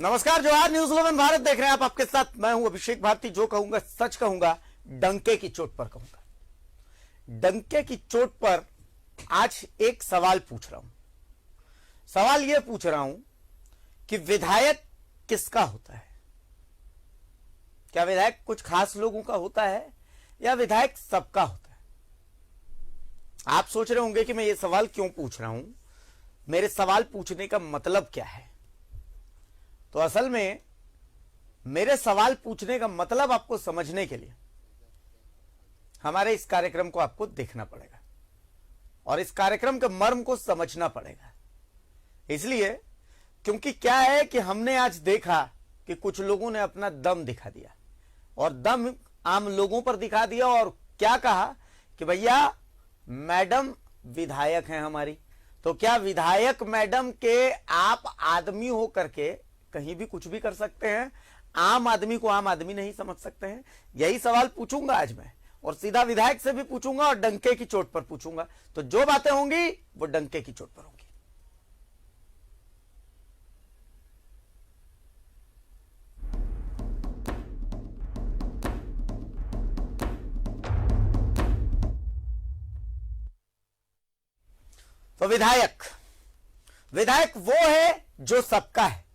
नमस्कार, जोहार। न्यूज 11 भारत देख रहे हैं आप। आपके साथ मैं हूं अभिषेक भारती। जो कहूंगा सच कहूंगा, डंके की चोट पर कहूंगा। डंके की चोट पर आज एक सवाल पूछ रहा हूं। सवाल यह पूछ रहा हूं कि विधायक किसका होता है? क्या विधायक कुछ खास लोगों का होता है या विधायक सबका होता है? आप सोच रहे होंगे कि मैं ये सवाल क्यों पूछ रहा हूं, मेरे सवाल पूछने का मतलब क्या है। तो असल में मेरे सवाल पूछने का मतलब आपको समझने के लिए हमारे इस कार्यक्रम को आपको देखना पड़ेगा और इस कार्यक्रम के मर्म को समझना पड़ेगा। इसलिए क्योंकि क्या है कि हमने आज देखा कि कुछ लोगों ने अपना दम दिखा दिया और दम आम लोगों पर दिखा दिया और क्या कहा कि भैया मैडम विधायक हैं हमारी, तो क्या विधायक मैडम के आप आदमी हो करके कहीं भी कुछ भी कर सकते हैं? आम आदमी को आम आदमी नहीं समझ सकते हैं? यही सवाल पूछूंगा आज मैं, और सीधा विधायक से भी पूछूंगा और डंके की चोट पर पूछूंगा। तो जो बातें होंगी वो डंके की चोट पर होंगी। तो विधायक वो है जो सबका है।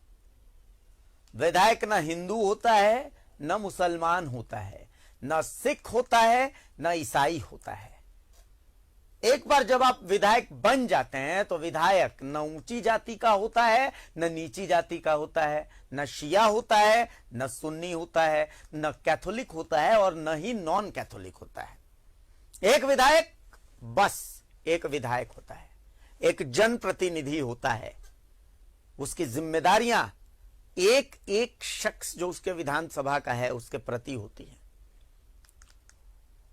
विधायक ना हिंदू होता है, न मुसलमान होता है, न सिख होता है, न ईसाई होता है। एक बार जब आप विधायक बन जाते हैं तो विधायक न ऊंची जाति का होता है, न नीची जाति का होता है, न शिया होता है, न सुन्नी होता है, न कैथोलिक होता है और न ही नॉन कैथोलिक होता है। एक विधायक बस एक विधायक होता है, एक जनप्रतिनिधि होता है। उसकी जिम्मेदारियां एक एक शख्स जो उसके विधानसभा का है उसके प्रति होती है।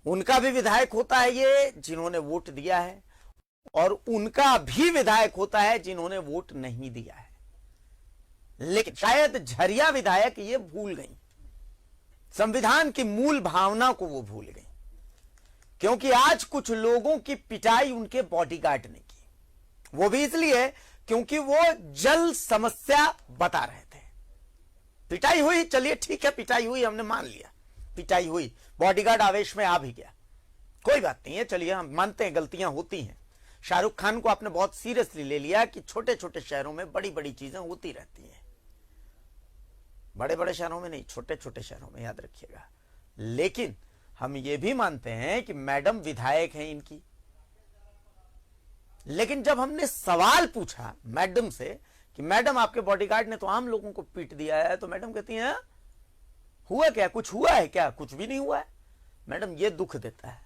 उनका भी विधायक होता है ये जिन्होंने वोट दिया है, और उनका भी विधायक होता है जिन्होंने वोट नहीं दिया है। लेकिन शायद झरिया विधायक ये भूल गई, संविधान की मूल भावना को वो भूल गई, क्योंकि आज कुछ लोगों की पिटाई उनके बॉडीगार्ड ने की। वो भी इसलिए क्योंकि वो जल समस्या बता रहे थे। पिटाई हुई, चलिए ठीक है, पिटाई हुई, हमने मान लिया पिटाई हुई, बॉडीगार्ड आवेश में आ भी गया, कोई बात नहीं है, चलिए हम मानते हैं गलतियां होती हैं। शाहरुख खान को आपने बहुत सीरियसली ले लिया कि छोटे छोटे शहरों में बड़ी बड़ी चीजें होती रहती हैं। बड़े बड़े शहरों में नहीं, छोटे छोटे शहरों में, याद रखिएगा। लेकिन हम ये भी मानते हैं कि मैडम विधायक हैं इनकी। लेकिन जब हमने सवाल पूछा मैडम से कि मैडम आपके बॉडीगार्ड ने तो आम लोगों को पीट दिया है, तो मैडम कहती हैं हुआ क्या, कुछ हुआ है क्या? कुछ भी नहीं हुआ है मैडम। ये दुख देता है,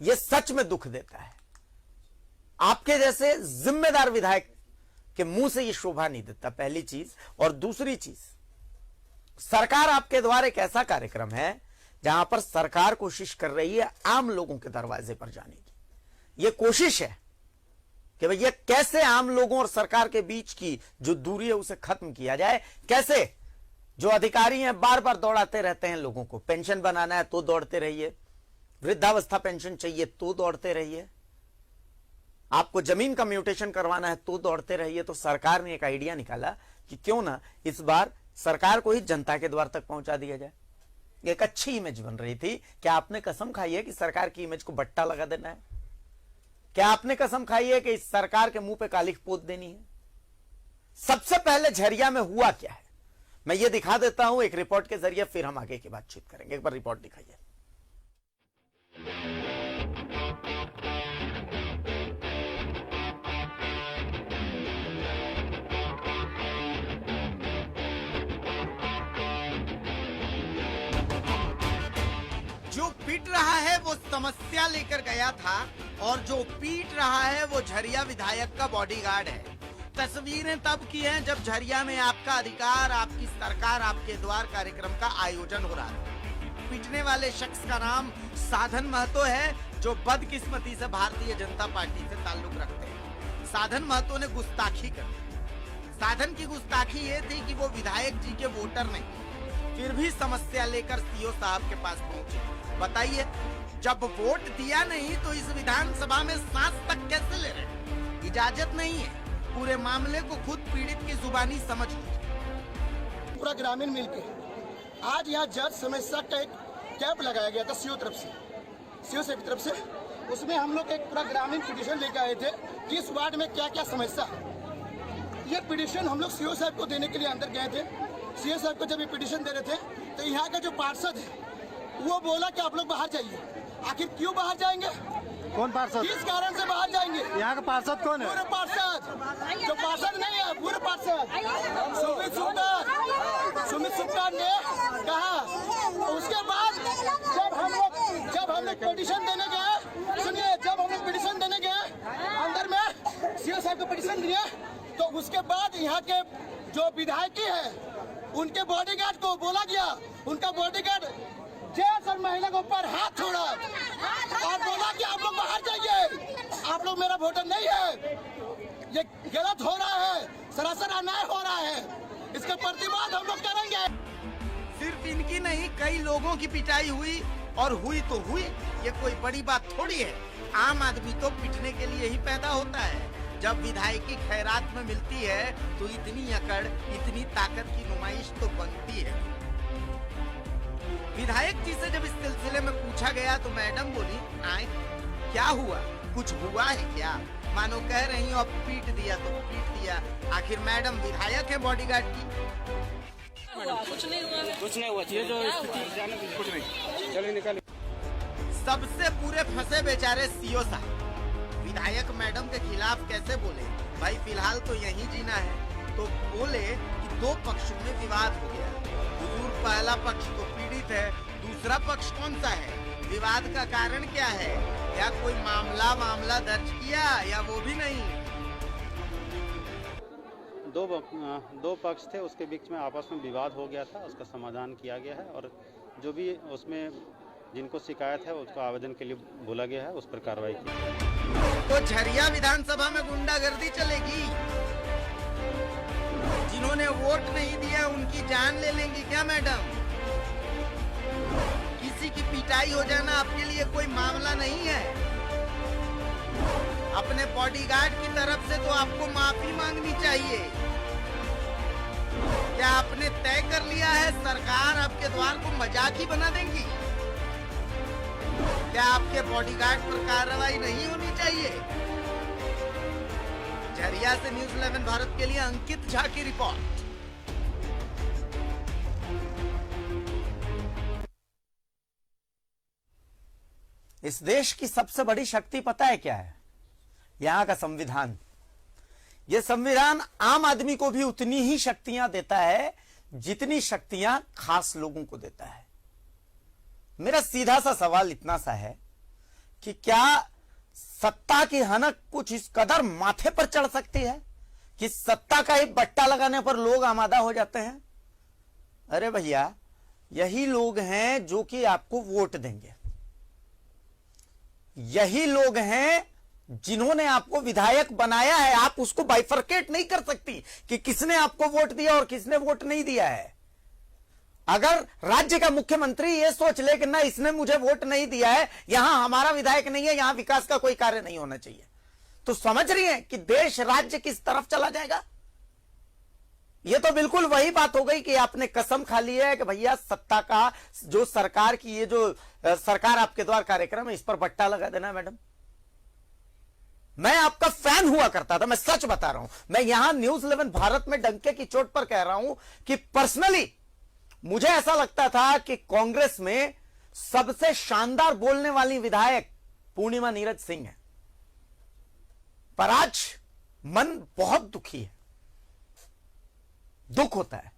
ये सच में दुख देता है। आपके जैसे जिम्मेदार विधायक के मुंह से ये शोभा नहीं देता, पहली चीज। और दूसरी चीज, सरकार आपके द्वारा एक ऐसा कार्यक्रम है जहां पर सरकार कोशिश कर रही है आम लोगों के दरवाजे पर जाने की। यह कोशिश है कि भैया कैसे आम लोगों और सरकार के बीच की जो दूरी है उसे खत्म किया जाए। कैसे जो अधिकारी हैं बार बार दौड़ाते रहते हैं लोगों को, पेंशन बनाना है तो दौड़ते रहिए, वृद्धावस्था पेंशन चाहिए तो दौड़ते रहिए, आपको जमीन का म्यूटेशन करवाना है तो दौड़ते रहिए। तो सरकार ने एक आइडिया निकाला कि क्यों ना इस बार सरकार को ही जनता के द्वार तक पहुंचा दिया जाए। एक अच्छी इमेज बन रही थी। क्या आपने कसम खाई है कि सरकार की इमेज को बट्टा लगा देना है? क्या आपने कसम खाई है कि इस सरकार के मुंह पे कालिख पोत देनी है? सबसे पहले झरिया में हुआ क्या है मैं ये दिखा देता हूं एक रिपोर्ट के जरिए, फिर हम आगे की बातचीत करेंगे। एक बार रिपोर्ट दिखाइए। जो पीट रहा है वो समस्या लेकर गया था और जो पीट रहा है वो झरिया विधायक का बॉडीगार्ड है। तस्वीरें तब की हैं जब झरिया में आपका अधिकार, आपकी सरकार, आपके द्वार कार्यक्रम का आयोजन हो रहा था। पीटने वाले शख्स का नाम साधन महतो है, जो बदकिस्मती से भारतीय जनता पार्टी से ताल्लुक रखते हैं। साधन महतो ने गुस्ताखी कर दी। साधन की गुस्ताखी ये थी कि वो विधायक जी के वोटर नहीं, फिर भी समस्या लेकर सीओ साहब के पास पहुंचे। बताइए, जब वोट दिया नहीं तो इस विधानसभा में सांस तक कैसे ले रहे? इजाजत नहीं है। पूरे मामले को खुद पीड़ित की जुबानी समझ लीजिए। पूरा ग्रामीण मिलके आज यहाँ जज समस्या का एक कैंप लगाया गया था सीओ साहब की तरफ से। उसमें हम लोग एक पूरा ग्रामीण पिटीशन लेके आए थे कि इस वार्ड में क्या क्या समस्या है। ये पिटीशन हम लोग सीओ साहब को देने के लिए अंदर गए थे। सीओ साहब को जब ये पिटीशन दे रहे थे तो यहाँ का जो पार्षद है वो बोला कि आप लोग बाहर जाइए। आखिर क्यों बाहर जाएंगे? कौन पार्षद? किस कारण से बाहर जाएंगे? यहाँ का पार्षद कौन है? पूरे पार्षद, जो पार्षद नहीं है पूरे पार्षद सुमित सुपकार ने कहा। उसके बाद जब हम लोग पिटीशन देने गए, सुनिए, जब हम लोग पिटीशन देने गए अंदर में सीओ साहब को पिटीशन दिए, तो उसके बाद यहाँ के जो विधायकी है उनके बॉडीगार्ड को बोला गया, उनका बॉडीगार्ड जेंट्स और महिला के ऊपर हाथ छोड़ा और बोला कि आप लोग बाहर जाइए, आप लोग मेरा वोटर नहीं है। ये गलत हो रहा है, सरासर अन्याय हो रहा है, इसका प्रतिवाद हम लोग करेंगे। सिर्फ इनकी नहीं, कई लोगों की पिटाई हुई और हुई तो हुई, ये कोई बड़ी बात थोड़ी है। आम आदमी तो पिटने के लिए ही पैदा होता है। जब विधायकी खैरात में मिलती है तो इतनी अकड़, इतनी ताकत की नुमाइश तो बनती है। विधायक जी से जब इस सिलसिले में पूछा गया तो मैडम बोली, आए क्या हुआ, कुछ हुआ है क्या? मानो कह रही हो अब पीट दिया तो पीट दिया। आखिर मैडम विधायक है बॉडीगार्ड की। कुछ नहीं हुआ। ये जो स्थिति कुछ नहीं, चलो निकाले। सबसे पूरे फंसे बेचारे सीओ साहब विधायक मैडम के खिलाफ कैसे बोले? भाई फिलहाल तो यहीं जीना है। तो बोले कि दो पक्षों में विवाद हो गया। हुजूर, पहला पक्ष तो पीड़ित है, दूसरा पक्ष कौन सा है? विवाद का कारण क्या है? या कोई मामला दर्ज किया या वो भी नहीं? दो पक्ष थे, उसके बीच में आपस में विवाद हो गया था, उसका समाधान किया गया है और जो भी उसमें जिनको शिकायत है उसको आवेदन के लिए बोला गया है, उस पर कार्रवाई की। तो झरिया विधानसभा में गुंडागर्दी चलेगी? जिन्होंने वोट नहीं दिया उनकी जान ले लेंगी क्या मैडम? किसी की पिटाई हो जाना आपके लिए कोई मामला नहीं है। अपने बॉडीगार्ड की तरफ से तो आपको माफी मांगनी चाहिए। क्या आपने तय कर लिया है सरकार आपके द्वार को मजाक ही बना देंगी? क्या आपके बॉडीगार्ड पर कार्रवाई नहीं होनी चाहिए? झरिया से न्यूज़ 11 भारत के लिए अंकित झा की रिपोर्ट। इस देश की सबसे बड़ी शक्ति पता है क्या है? यहां का संविधान। यह संविधान आम आदमी को भी उतनी ही शक्तियां देता है जितनी शक्तियां खास लोगों को देता है। मेरा सीधा सा सवाल इतना सा है कि क्या सत्ता की हनक कुछ इस कदर माथे पर चढ़ सकती है कि सत्ता का एक बट्टा लगाने पर लोग आमादा हो जाते हैं? अरे भैया, यही लोग हैं जो कि आपको वोट देंगे। यही लोग हैं जिन्होंने आपको विधायक बनाया है। आप उसको बाइफरकेट नहीं कर सकती कि किसने आपको वोट दिया और किसने वोट नहीं दिया है। अगर राज्य का मुख्यमंत्री यह सोच ले कि ना इसने मुझे वोट नहीं दिया है, यहां हमारा विधायक नहीं है, यहां विकास का कोई कार्य नहीं होना चाहिए, तो समझ रही है कि देश राज्य किस तरफ चला जाएगा? यह तो बिल्कुल वही बात हो गई कि आपने कसम खा ली है कि भैया सत्ता का जो सरकार की ये जो सरकार आपके द्वार कार्यक्रम है इस पर बट्टा लगा देना। मैडम, मैं आपका फैन हुआ करता था, मैं सच बता रहा हूं। मैं यहां न्यूज़ 11 भारत में डंके की चोट पर कह रहा हूं कि पर्सनली मुझे ऐसा लगता था कि कांग्रेस में सबसे शानदार बोलने वाली विधायक पूर्णिमा नीरज सिंह है, पर आज मन बहुत दुखी है, दुख होता है।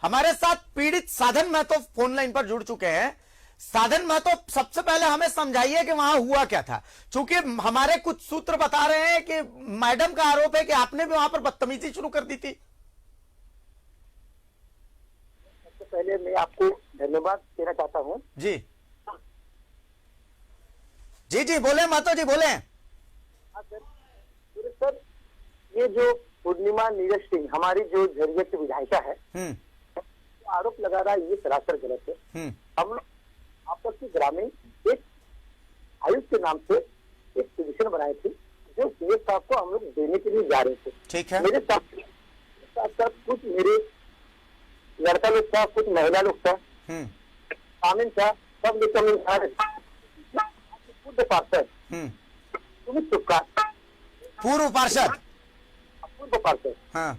हमारे साथ पीड़ित साधन महतो फोन लाइन पर जुड़ चुके हैं। साधन महतो, सबसे पहले हमें समझाइए कि वहां हुआ क्या था, क्योंकि हमारे कुछ सूत्र बता रहे हैं कि मैडम का आरोप है कि आपने भी वहां पर बदतमीजी शुरू कर दी थी। सबसे पहले मैं आपको धन्यवाद देना चाहता हूं। जी जी जी बोले महतो जी, बोले। हाँ सर, ये जो पूर्णिमा नीरज सिंह हमारी जो झरिया की विधायिका है, आरोप लगा रहा है, ये सरासर गलत है। हम लोग आपस की ग्रामीण एक आयुक्त के नाम से एक पिटीशन बनाई थी जो सीएम साहब को हम लोग देने के लिए जा रहे थे। ठीक है। मेरे साथ कुछ मेरे लड़का लोग था, कुछ महिला लोग था, शामिल था, सब लोग शामिल था। पूर्व पार्षद सुमित सुक्का, पूर्व पार्षद, पूर्व पार्षद, हाँ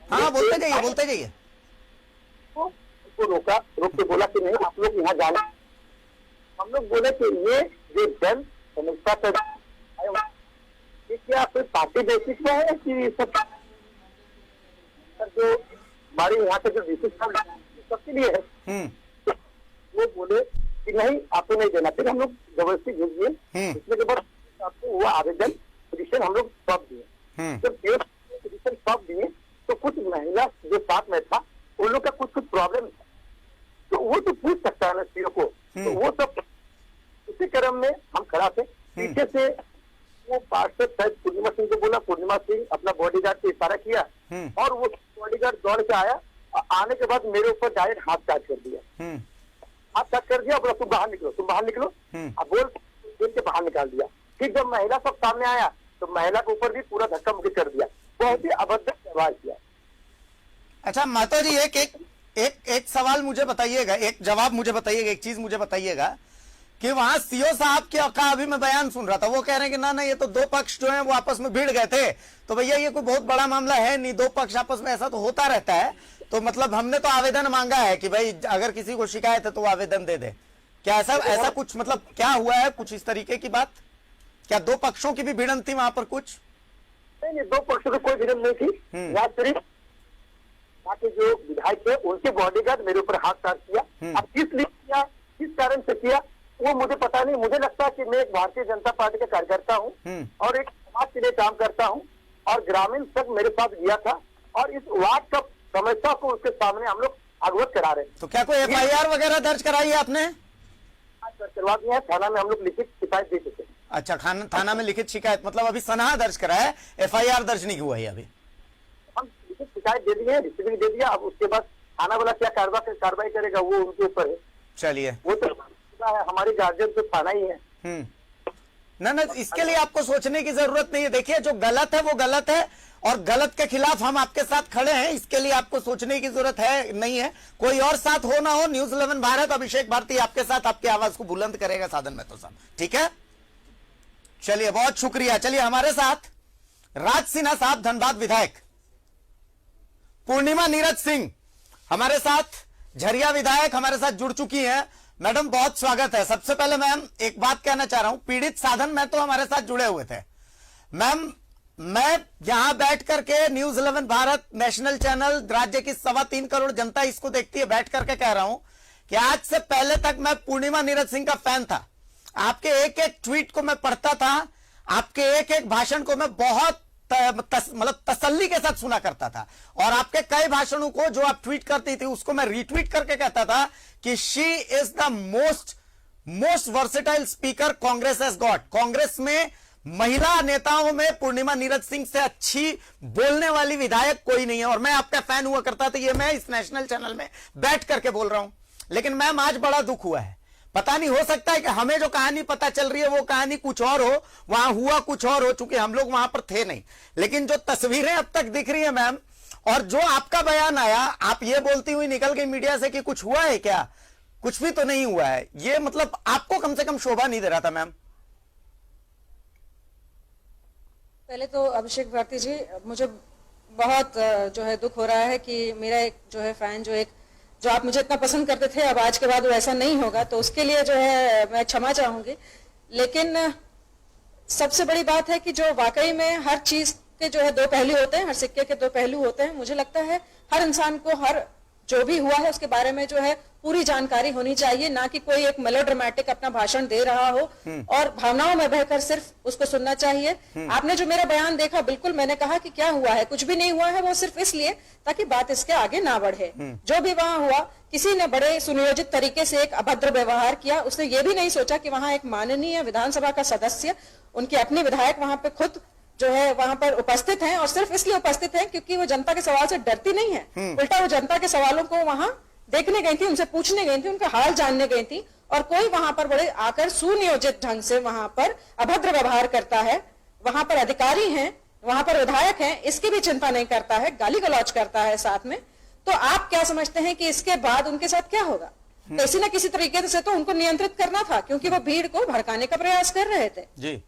हाँ, बोलते जाइए। उसको रोक के बोला कि नहीं, आप लोग यहाँ जाना। हम लोग बोले कि ये जो जन समस्या पर ये क्या कोई पार्टी बेसिस पे है कि सब जो हमारे यहाँ के जो बेसिस सबके लिए है। वो बोले कि नहीं, आपको नहीं देना। फिर हम लोग जबरदस्ती भेज दिए। इसमें के बाद आपको वो आवेदन पिटीशन हम लोग सौंप दिए। जब पिटीशन सौंप दिए तो कुछ महिला जो साथ में था उन लोग का कुछ प्रॉब्लम था, तो वो तो पूछ सकता है ना सीओ को। तो वो सब उसी क्रम में हम खड़ा थे। पीछे से वो पार्षद शायद पूर्णिमा सिंह को बोला, पूर्णिमा सिंह अपना बॉडीगार्ड से इशारा किया और वो बॉडीगार्ड दौड़ के आया। आने के बाद मेरे ऊपर डायरेक्ट हाथ चार्ज कर दिया, हाथ चार्ज कर दिया। बोला तुम बाहर निकलो। अब बोल के बाहर निकाल दिया। फिर जब महिला सब सामने आया तो महिला के ऊपर भी पूरा धक्का मुक्की कर दिया। बहुत ही अभद्र व्यवहार किया। अच्छा महतो जी, एक सवाल मुझे बताइएगा, एक जवाब मुझे बताइएगा, एक चीज मुझे बताइएगा कि वहां सीओ साहब का अभी मैं बयान सुन रहा था, वो कह रहे हैं कि ना ये तो दो पक्ष जो है वो आपस में भिड़ गए थे। तो भैया ये कोई बहुत बड़ा मामला है नहीं, दो पक्ष आपस में ऐसा तो होता रहता है। तो मतलब हमने तो आवेदन मांगा है कि भाई अगर किसी को शिकायत है तो वो आवेदन दे दे। क्या ऐसा कुछ मतलब क्या हुआ है, कुछ इस तरीके की बात? क्या दो पक्षों की भी भिड़न थी वहां पर? कुछ नहीं, दो पक्षों की कोई भिड़न नहीं थी। या सिर्फ के जो विधायक थे उनके बॉडीगार्ड मेरे ऊपर हाथ चार्ज किया। अब किस लिए किया, किस कारण से किया, वो मुझे पता नहीं। मुझे लगता है कि मैं एक भारतीय जनता पार्टी का कार्यकर्ता हूँ और एक समाज के लिए काम करता हूँ और ग्रामीण तक मेरे साथ गया था और इस वार्ड का समस्या को उसके सामने हम लोग अवगत करा रहे हैं। तो क्या कोई एफआईआर वगैरह दर्ज कराई है आपने? करवा दिया है, थाना में हम लोग लिखित शिकायत दे चुके हैं। अच्छा, थाना में लिखित शिकायत, मतलब अभी सनहा दर्ज करा है, एफआईआर दर्ज नहीं हुआ है अभी? हम लिखित शिकायत दे दिए, रिसीविंग दे दिया। अब उसके बाद थाना वाला क्या कार्रवाई करेगा वो उनके ऊपर है। चलिए, वो तो हमारी गार्जियन तो थाना ही है। ना इसके लिए आपको सोचने की जरूरत नहीं है। देखिए, जो गलत है वो गलत है और गलत के खिलाफ हम आपके साथ खड़े हैं। इसके लिए आपको सोचने की जरूरत है नहीं है। कोई और साथ हो ना हो, न्यूज 11 भारत, अभिषेक भारती आपके साथ आपकी आवाज को बुलंद करेगा। साधन में तो सब ठीक है। चलिए, बहुत शुक्रिया। चलिए, हमारे साथ राज सिन्हा साहब, धनबाद विधायक, पूर्णिमा नीरज सिंह हमारे साथ, झरिया विधायक हमारे साथ जुड़ चुकी हैं। मैडम, बहुत स्वागत है। सबसे पहले मैम एक बात कहना चाह रहा हूं, पीड़ित साधन में तो हमारे साथ जुड़े हुए थे। मैम, मैं यहां बैठ करके न्यूज 11 भारत नेशनल चैनल, राज्य की 3.25 करोड़ जनता इसको देखती है, बैठ करके कह रहा हूं कि आज से पहले तक मैं पूर्णिमा नीरज सिंह का फैन था। आपके एक एक ट्वीट को मैं पढ़ता था, आपके एक एक भाषण को मैं बहुत मतलब तसल्ली के साथ सुना करता था और आपके कई भाषणों को जो आप ट्वीट करती थी उसको मैं रीट्वीट करके कहता था कि she is the most versatile speaker Congress has got. Congress में महिला नेताओं में पूर्णिमा नीरज सिंह से अच्छी बोलने वाली विधायक कोई नहीं है और मैं आपका फैन हुआ करता था। ये मैं इस नेशनल चैनल में बैठ करके बोल रहा हूं। लेकिन मैम, आज बड़ा दुख हुआ है। पता नहीं, हो सकता है कि हमें जो कहानी पता चल रही है वो कहानी कुछ और हो, वहां हुआ कुछ और हो, चूंकि हम लोग वहां पर थे नहीं। लेकिन जो तस्वीरें अब तक दिख रही है मैम, और जो आपका बयान आया, आप ये बोलती हुई निकल गई मीडिया से कि कुछ हुआ है क्या, कुछ भी तो नहीं हुआ है। ये मतलब आपको कम से कम शोभा नहीं दे रहा था मैम। पहले तो अभिषेक भारती जी, मुझे बहुत जो है दुख हो रहा है कि मेरा एक जो है फैन, जो आप मुझे इतना पसंद करते थे, अब आज के बाद वो ऐसा नहीं होगा, तो उसके लिए जो है मैं क्षमा चाहूंगी। लेकिन सबसे बड़ी बात है कि जो वाकई में हर चीज के जो है दो पहलू होते हैं, हर सिक्के के दो पहलू होते हैं। मुझे लगता है हर इंसान को हर जो भी हुआ है उसके बारे में जो है पूरी जानकारी होनी चाहिए, ना कि कोई एक मेलोड्रामेटिक अपना भाषण दे रहा हो और भावनाओं में बहकर सिर्फ उसको सुनना चाहिए। आपने जो मेरा बयान देखा, बिल्कुल मैंने कहा कि क्या हुआ है, कुछ भी नहीं हुआ है, वो सिर्फ इसलिए ताकि बात इसके आगे ना बढ़े। जो भी वहां हुआ, किसी ने बड़े सुनियोजित तरीके से एक अभद्र व्यवहार किया। उसने ये भी नहीं सोचा कि वहां एक माननीय विधानसभा का सदस्य, उनके अपने विधायक वहां पे खुद जो है वहां पर उपस्थित हैं और सिर्फ इसलिए उपस्थित हैं क्योंकि वो जनता के सवाल से डरती नहीं है, उल्टा वो जनता के सवालों को वहां देखने गई थी, उनसे पूछने गई थी, उनका हाल जानने गई थी। और कोई वहां पर बड़े आकर सुनियोजित ढंग से वहां पर अभद्र व्यवहार करता है। वहां पर अधिकारी हैं, वहां पर विधायक हैं, इसकी भी चिंता नहीं करता है, गाली गलौज करता है साथ में, तो आप क्या समझते हैं कि इसके बाद उनके साथ क्या होगा? किसी न किसी तरीके से तो उनको नियंत्रित करना था, क्योंकि वो भीड़ को भड़काने का प्रयास कर रहे थे जी।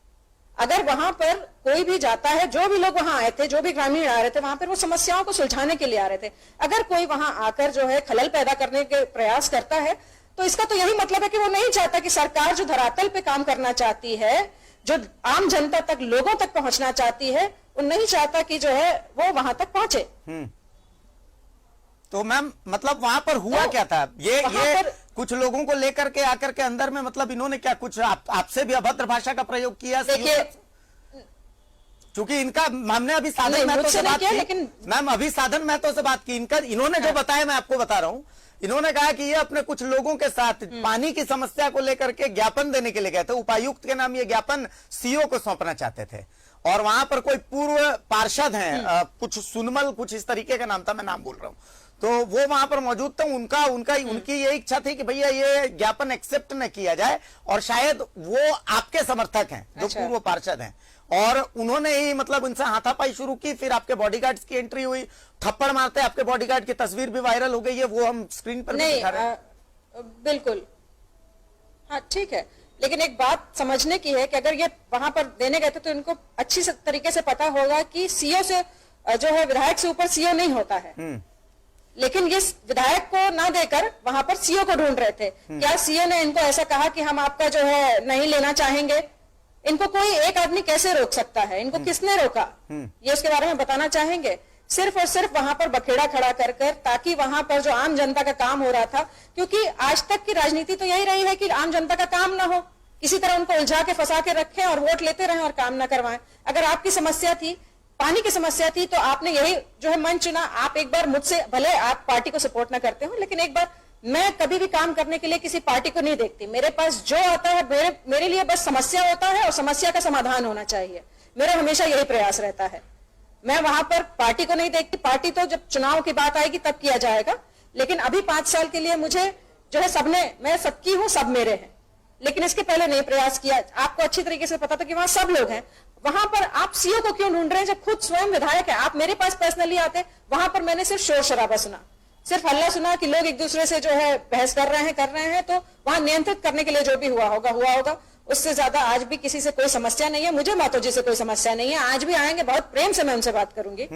अगर वहां पर कोई भी जाता है, जो भी लोग वहां आए थे, जो भी ग्रामीण आ रहे थे वहां पर, वो समस्याओं को सुलझाने के लिए आ रहे थे। अगर कोई वहां आकर जो है खलल पैदा करने के प्रयास करता है, तो इसका तो यही मतलब है कि वो नहीं चाहता कि सरकार जो धरातल पे काम करना चाहती है, जो आम जनता तक, लोगों तक पहुंचना चाहती है, वो नहीं चाहता कि जो है वो वहां तक पहुंचे। तो मैम मतलब वहां पर हुआ तो क्या था? ये पर, कुछ लोगों को लेकर के आकर के अंदर में मतलब इन्होंने क्या कुछ आपसे भी अभद्र भाषा का प्रयोग किया? देखिए, चूंकि इनका हमने अभी साधन महतो से बात की, लेकिन मैम अभी साधन महतो से बात की, इन्होंने जो बताया मैं आपको बता रहा हूं। इन्होंने कहा कि ये अपने कुछ लोगों के साथ पानी की समस्या को लेकर के ज्ञापन देने के लिए गए थे। उपायुक्त के नाम ये ज्ञापन सीओ को सौंपना चाहते थे, और वहां पर कोई पूर्व पार्षद हैं, कुछ सुनमल, कुछ इस तरीके का नाम था, मैं नाम बोल रहा हूं, तो वो वहां पर मौजूद थे। उनकी ये इच्छा थी कि भैया ये ज्ञापन एक्सेप्ट न किया जाए, और शायद वो आपके समर्थक हैं जो पूर्व पार्षद हैं, और उन्होंने ही मतलब उनसे हाथापाई शुरू की। फिर आपके बॉडीगार्ड्स की एंट्री हुई, थप्पड़ मारते आपके बॉडीगार्ड की तस्वीर भी वायरल हो गई है, वो हम स्क्रीन पर भी दिखा रहे हैं। बिल्कुल, हाँ ठीक है, लेकिन एक बात समझने की है कि अगर ये वहां पर देने गए थे तो इनको अच्छी तरीके से पता होगा कि सीओ से जो है, विधायक से ऊपर सीओ नहीं होता है। लेकिन ये विधायक को ना देकर वहां पर सीओ को ढूंढ रहे थे। क्या सीओ ने इनको ऐसा कहा कि हम आपका जो है नहीं लेना चाहेंगे? इनको कोई एक आदमी कैसे रोक सकता है? इनको किसने रोका, ये उसके बारे में बताना चाहेंगे? सिर्फ और सिर्फ वहां पर बखेड़ा खड़ा कर ताकि वहां पर जो आम जनता का काम हो रहा था, क्योंकि आज तक की राजनीति तो यही रही है कि आम जनता का काम ना हो, किसी तरह उनको उलझा के फंसा के रखें और वोट लेते रहें और काम ना करवाएं। अगर आपकी समस्या थी, पानी की समस्या थी, तो आपने यही जो है मंच चुना। आप एक बार मुझसे, भले आप पार्टी को सपोर्ट ना करते हो, लेकिन एक बार, मैं कभी भी काम करने के लिए किसी पार्टी को नहीं देखती। मेरे पास जो आता है, मेरे लिए बस समस्या होता है और समस्या का समाधान होना चाहिए। मेरा हमेशा यही प्रयास रहता है। मैं वहां पर पार्टी को नहीं देखती। पार्टी तो जब चुनाव की बात आएगी तब किया जाएगा, लेकिन अभी 5 साल के लिए मुझे जो है सबने, मैं सबकी हूं, सब मेरे हैं, लेकिन इसके पहले नहीं प्रयास किया। आपको अच्छी तरीके से पता था कि वहां सब लोग हैं। वहां पर आप सीओ को क्यों ढूंढ रहे हैं जब खुद स्वयं विधायक है? आप मेरे पास पर्सनली आते। वहां पर मैंने सिर्फ शोर शराबा सुना, सिर्फ हल्ला सुना कि लोग एक दूसरे से जो है बहस कर रहे हैं। तो वहां नियंत्रित करने के लिए जो भी हुआ होगा। उससे ज्यादा आज भी किसी से कोई समस्या नहीं है। मुझे मातो जी से कोई समस्या नहीं है। आज भी आएंगे, बहुत प्रेम से मैं उनसे बात करूंगी,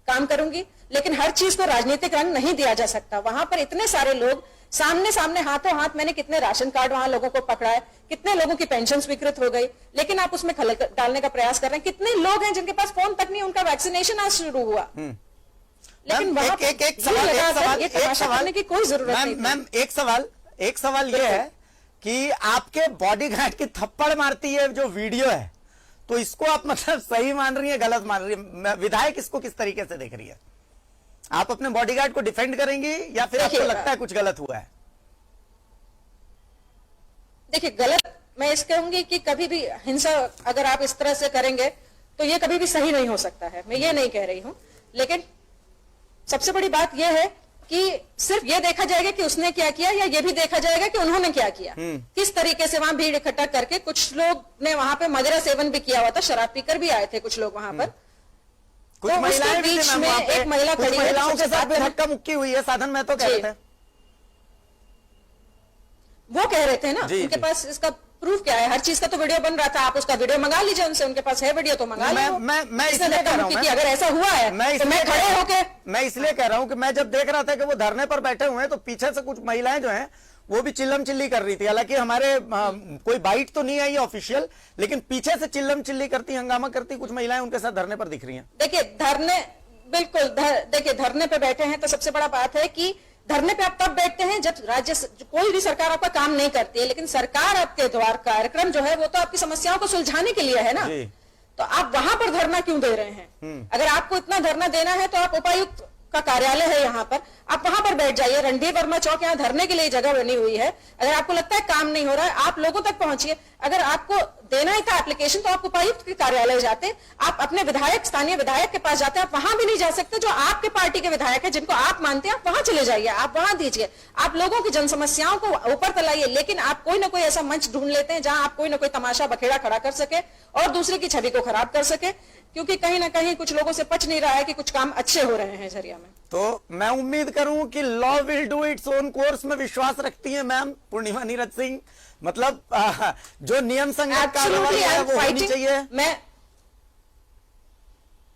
काम करूंगी, लेकिन हर चीज को राजनीतिक रंग नहीं दिया जा सकता। वहां पर इतने सारे लोग सामने हाथों हाथ, मैंने कितने राशन कार्ड वहां लोगों को पकड़ाए, कितने लोगों की पेंशन स्वीकृत हो गई, लेकिन आप उसमें खलल डालने का प्रयास कर रहे हैं। कितने लोग हैं जिनके पास फोन तक नहीं, उनका वैक्सीनेशन आज शुरू हुआ, लेकिन वहां एक सवाल करने की कोई जरूरत नहीं। मैम एक सवाल ये है कि आपके बॉडीगार्ड की थप्पड़ मारती है जो वीडियो है, तो इसको आप मतलब सही मान रही है, गलत मान रही है? विधायक इसको किस तरीके से देख रही है? आप अपने बॉडीगार्ड को डिफेंड करेंगी या फिर आपको लगता है कुछ गलत हुआ है? देखिए, गलत मैं इस कहूंगी कि कभी भी हिंसा अगर आप इस तरह से करेंगे तो ये कभी भी सही नहीं हो सकता है। मैं ये नहीं कह रही हूं, लेकिन सबसे बड़ी बात यह है कि सिर्फ ये देखा जाएगा कि उसने क्या किया, या ये भी देखा जाएगा कि उन्होंने क्या किया। किस तरीके से वहां भीड़ इकट्ठा करके, कुछ लोग ने वहां पे मदिरा सेवन भी किया हुआ था, शराब पीकर भी आए थे कुछ लोग वहां पर। कुछ महिलाएं भी थी, एक महिला खड़ी है, महिलाओं के साथ धक्का मुक्की हुई है। साधन महतो कह रहे थे, वो कह रहे थे ना, उनके पास इसका प्रूफ क्या है? हर चीज का तो वीडियो बन रहा था, आप उसका वीडियो मंगा लीजिए उनसे, उनके पास है वीडियो तो मंगा लीजिए। मैं इसलिए कह रहा हूं कि अगर ऐसा हुआ है तो मैं खड़े होके, मैं इसलिए कह रहा हूं कि मैं जब देख रहा था कि वो धरने पर बैठे हुए हैं, तो पीछे से कुछ महिलाएं जो हैं वो भी चिल्लम चिल्ली कर रही थी। हालांकि हमारे कोई बाइट तो नहीं आई ऑफिशियल, लेकिन पीछे से चिल्लम चिल्ली करती, हंगामा करती कुछ महिलाएं उनके साथ धरने पर दिख रही हैं। देखिए बिल्कुल देखिए, धरने पे बैठे हैं तो सबसे बड़ा बात है कि धरने पे आप तब बैठते हैं जब कोई भी सरकार आपका काम नहीं करती है, लेकिन सरकार आपके द्वारा कार्यक्रम जो है वो तो आपकी समस्याओं को सुलझाने के लिए है ना। तो आप वहां पर धरना क्यों दे रहे हैं? अगर आपको इतना धरना देना है तो आप उपायुक्त का कार्यालय है यहाँ पर, आप वहां पर बैठ जाइए। रणधीर वर्मा चौक यहाँ धरने के लिए जगह बनी हुई है। अगर आपको लगता है काम नहीं हो रहा है, आप लोगों तक पहुंचिए। अगर आपको देना ही था एप्लीकेशन तो आप उपायुक्त के कार्यालय जाते, आप अपने विधायक, स्थानीय विधायक के पास जाते। आप वहां भी नहीं जा सकते, जो आपके पार्टी के विधायक है जिनको आप मानते हैं, आप वहां चले जाइए, आप वहां दीजिए, आप लोगों की जन समस्याओं को ऊपर तलाइए। लेकिन आप कोई ना कोई ऐसा मंच ढूंढ लेते हैं जहां आप कोई ना कोई तमाशा बखेड़ा खड़ा कर सके और दूसरे की छवि को खराब कर सके। क्योंकि कहीं ना कहीं कुछ लोगों से पच नहीं रहा है कि कुछ काम अच्छे हो रहे हैं झरिया में। तो मैं उम्मीद करूं कि law will do its own course में विश्वास रखती हैं मैम पूर्णिमा नीरज सिंह, मतलब जो नियम संगत कार्रवाई है वो होनी चाहिए। मैं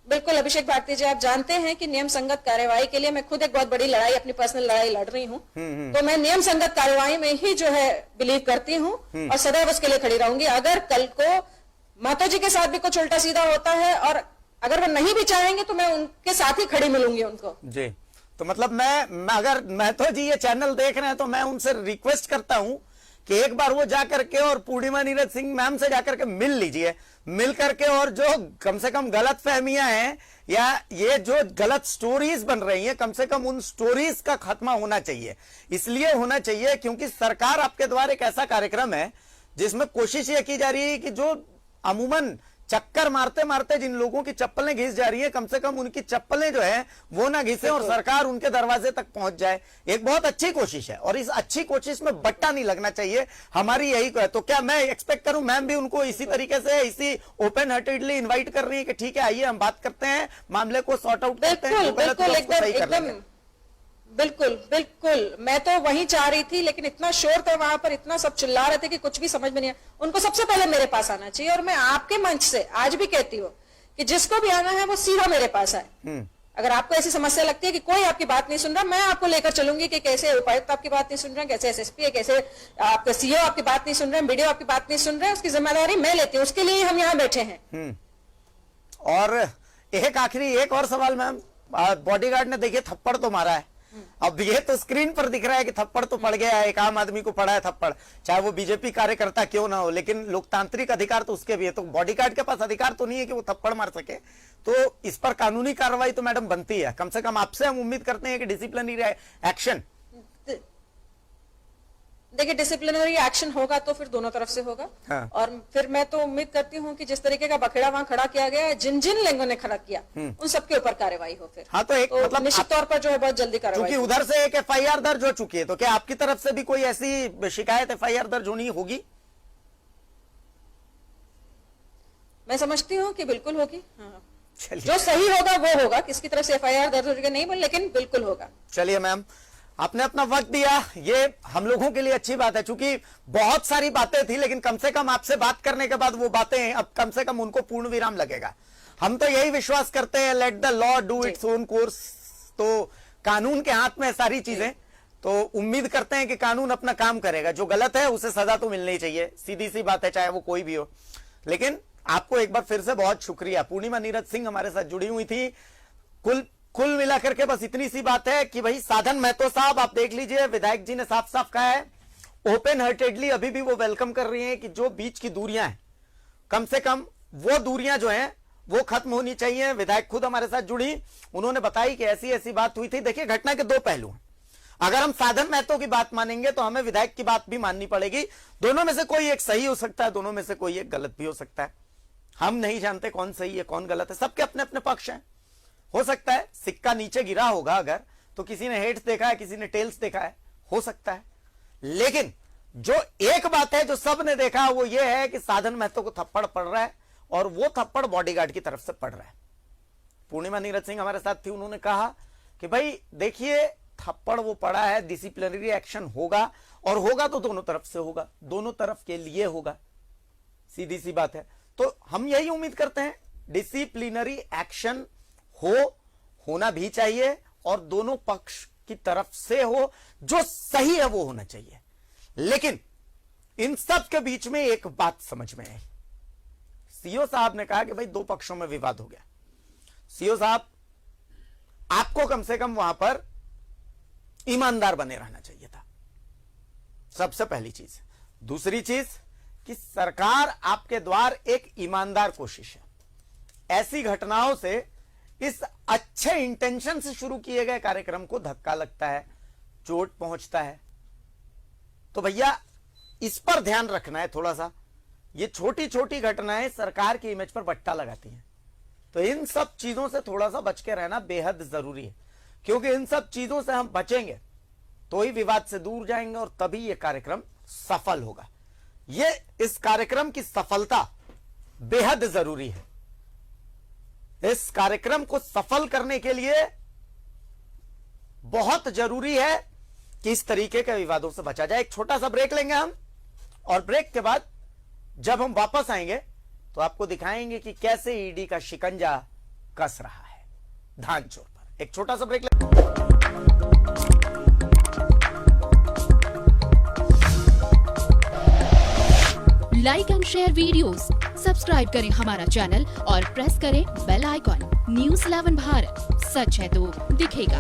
बिल्कुल अभिषेक भारती जी, आप जानते हैं कि नियम संगत कार्यवाही के लिए मैं खुद एक बहुत बड़ी लड़ाई, अपनी पर्सनल लड़ाई लड़ रही हूँ। तो मैं नियम संगत कार्यवाही में ही जो है बिलीव करती हूँ और सदैव उसके लिए खड़ी रहूंगी। अगर कल को माता जी के साथ भी कुछ उल्टा सीधा होता है और अगर वो नहीं भी चाहेंगे तो मैं उनके साथ ही खड़ी मिलूंगी उनको जी। तो मतलब मैं अगर महतो जी ये चैनल देख रहे हैं तो मैं उनसे रिक्वेस्ट करता हूं कि एक बार वो जाकर के और पूर्णिमा नीरज सिंह मैम से जाकर के मिल लीजिए, मिल करके और जो कम से कम गलत फहमियां हैं या ये जो गलत स्टोरीज बन रही हैं, कम से कम उन स्टोरीज का खात्मा होना चाहिए। इसलिए होना चाहिए क्योंकि सरकार आपके द्वारा एक ऐसा कार्यक्रम है जिसमें कोशिश ये की जा रही है कि जो अमूमन चक्कर मारते मारते जिन लोगों की चप्पलें घिस जा रही हैं, कम से कम उनकी चप्पलें जो है वो ना घिसे और सरकार उनके दरवाजे तक पहुंच जाए। एक बहुत अच्छी कोशिश है और इस अच्छी कोशिश में बट्टा नहीं लगना चाहिए, हमारी यही है। तो क्या मैं एक्सपेक्ट करूं मैम भी उनको इसी तरीके से इसी ओपन हार्टेडली इन्वाइट कर रही है कि ठीक है आइए हम बात करते हैं, मामले को सॉर्ट आउट करते हैं, बिल्कुल बिल्कुल। मैं तो वहीं चाह रही थी, लेकिन इतना शोर था वहां पर, इतना सब चिल्ला रहे थे कि कुछ भी समझ में नहीं आया। उनको सबसे पहले मेरे पास आना चाहिए और मैं आपके मंच से आज भी कहती हूँ कि जिसको भी आना है वो सीधा मेरे पास आए। अगर आपको ऐसी समस्या लगती है कि कोई आपकी बात नहीं सुन रहा, मैं आपको लेकर चलूंगी कि कैसे उपायुक्त आपकी बात नहीं सुन रहे हैं, कैसे एसएसपी है, कैसे आपका सीओ आपकी बात नहीं सुन रहे हैं, बीडीओ आपकी बात नहीं सुन रहे हैं, उसकी जिम्मेदारी मैं लेती हूँ। उसके लिए हम यहाँ बैठे हैं। और एक आखिरी एक और सवाल मैम, बॉडीगार्ड ने देखिए थप्पड़ तो मारा है, अब ये तो स्क्रीन पर दिख रहा है कि थप्पड़ तो पड़ गया है, एक आम आदमी को पड़ा है थप्पड़, चाहे वो बीजेपी कार्यकर्ता क्यों ना हो, लेकिन लोकतांत्रिक अधिकार तो उसके भी है। तो बॉडीगार्ड के पास अधिकार तो नहीं है कि वो थप्पड़ मार सके, तो इस पर कानूनी कार्रवाई तो मैडम बनती है। कम से कम आपसे हम उम्मीद करते हैं कि डिसिप्लिनरी एक्शन। देखिए डिसिप्लिनरी एक्शन होगा तो फिर दोनों तरफ से होगा। हाँ। और फिर मैं तो उम्मीद करती हूँ कि जिस तरीके का बखेड़ा वहां खड़ा किया गया है, जिन जिन लोगों ने खड़ा किया उन सबके ऊपर कार्रवाई हो। फिर हाँ, तो एक मतलब निश्चित तौर पर जो है बहुत जल्दी कार्रवाई। क्योंकि उधर से एक एफआईआर दर्ज हो चुकी है, तो क्या आपकी तरफ से भी कोई ऐसी शिकायत एफआईआर दर्ज होनी होगी? मैं समझती हूँ कि बिल्कुल होगी। हाँ। जो सही होगा वो होगा, किसकी तरफ से एफआईआर दर्ज होगी नहीं बोल, लेकिन बिल्कुल होगा। चलिए मैम, आपने अपना वक्त दिया, ये हम लोगों के लिए अच्छी बात है, क्योंकि बहुत सारी बातें थी, लेकिन कम से कम आपसे बात करने के बाद वो बातें अब कम से कम उनको पूर्ण विराम लगेगा। हम तो यही विश्वास करते हैं, let the law do its own course. तो कानून के हाथ में सारी चीजें, तो उम्मीद करते हैं कि कानून अपना काम करेगा। जो गलत है उसे सजा तो मिलनी चाहिए, सीधी सी बात है, चाहे वो कोई भी हो। लेकिन आपको एक बार फिर से बहुत शुक्रिया। पूर्णिमा नीरज सिंह हमारे साथ जुड़ी हुई थी। कुल मिलाकर के बस इतनी सी बात है कि भाई साधन महतो साहब, आप देख लीजिए, विधायक जी ने साफ साफ कहा है, ओपन हार्टेडली अभी भी वो वेलकम कर रही हैं कि जो बीच की दूरियां हैं, कम से कम वो दूरियां जो हैं वो खत्म होनी चाहिए। विधायक खुद हमारे साथ जुड़ी, उन्होंने बताई कि ऐसी ऐसी बात हुई थी। देखिए, घटना के दो पहलू हैं। अगर हम साधन महतो की बात मानेंगे तो हमें विधायक की बात भी माननी पड़ेगी। दोनों में से कोई एक सही हो सकता है, दोनों में से कोई एक गलत भी हो सकता है। हम नहीं जानते कौन सही है कौन गलत है, सबके अपने अपने पक्ष हैं। हो सकता है सिक्का नीचे गिरा होगा अगर, तो किसी ने हेड्स देखा है, किसी ने टेल्स देखा है, हो सकता है। लेकिन जो एक बात है जो सबने देखा वो ये है कि साधन महतो को थप्पड़ पड़ रहा है और वो थप्पड़ बॉडीगार्ड की तरफ से पड़ रहा है। पूर्णिमा नीरज सिंह हमारे साथ थी, उन्होंने कहा कि भाई देखिए, थप्पड़ वो पड़ा है, डिसिप्लिनरी एक्शन होगा, और होगा तो दोनों तरफ से होगा, दोनों तरफ के लिए होगा, सीधी सी बात है। तो हम यही उम्मीद करते हैं डिसिप्लिनरी एक्शन होना भी चाहिए और दोनों पक्ष की तरफ से हो, जो सही है वो होना चाहिए। लेकिन इन सब के बीच में एक बात समझ में आई, सीओ साहब ने कहा कि भाई दो पक्षों में विवाद हो गया। सीओ साहब, आपको कम से कम वहां पर ईमानदार बने रहना चाहिए था, सबसे पहली चीज। दूसरी चीज कि सरकार आपके द्वार एक ईमानदार कोशिश है। ऐसी घटनाओं से, इस अच्छे इंटेंशन से शुरू किए गए कार्यक्रम को धक्का लगता है, चोट पहुंचता है। तो भैया इस पर ध्यान रखना है थोड़ा सा। ये छोटी छोटी घटनाएं सरकार की इमेज पर बट्टा लगाती हैं, तो इन सब चीजों से थोड़ा सा बच के रहना बेहद जरूरी है, क्योंकि इन सब चीजों से हम बचेंगे तो ही विवाद से दूर जाएंगे और तभी यह कार्यक्रम सफल होगा। इस कार्यक्रम की सफलता बेहद जरूरी है। इस कार्यक्रम को सफल करने के लिए बहुत जरूरी है कि इस तरीके के विवादों से बचा जाए। एक छोटा सा ब्रेक लेंगे हम, और ब्रेक के बाद जब हम वापस आएंगे तो आपको दिखाएंगे कि कैसे ईडी का शिकंजा कस रहा है धान चोर पर। एक छोटा सा break like and share videos, subscribe करें हमारा चैनल और प्रेस करें बेल आइकॉन। न्यूज़ 11 भारत, सच है तो दिखेगा।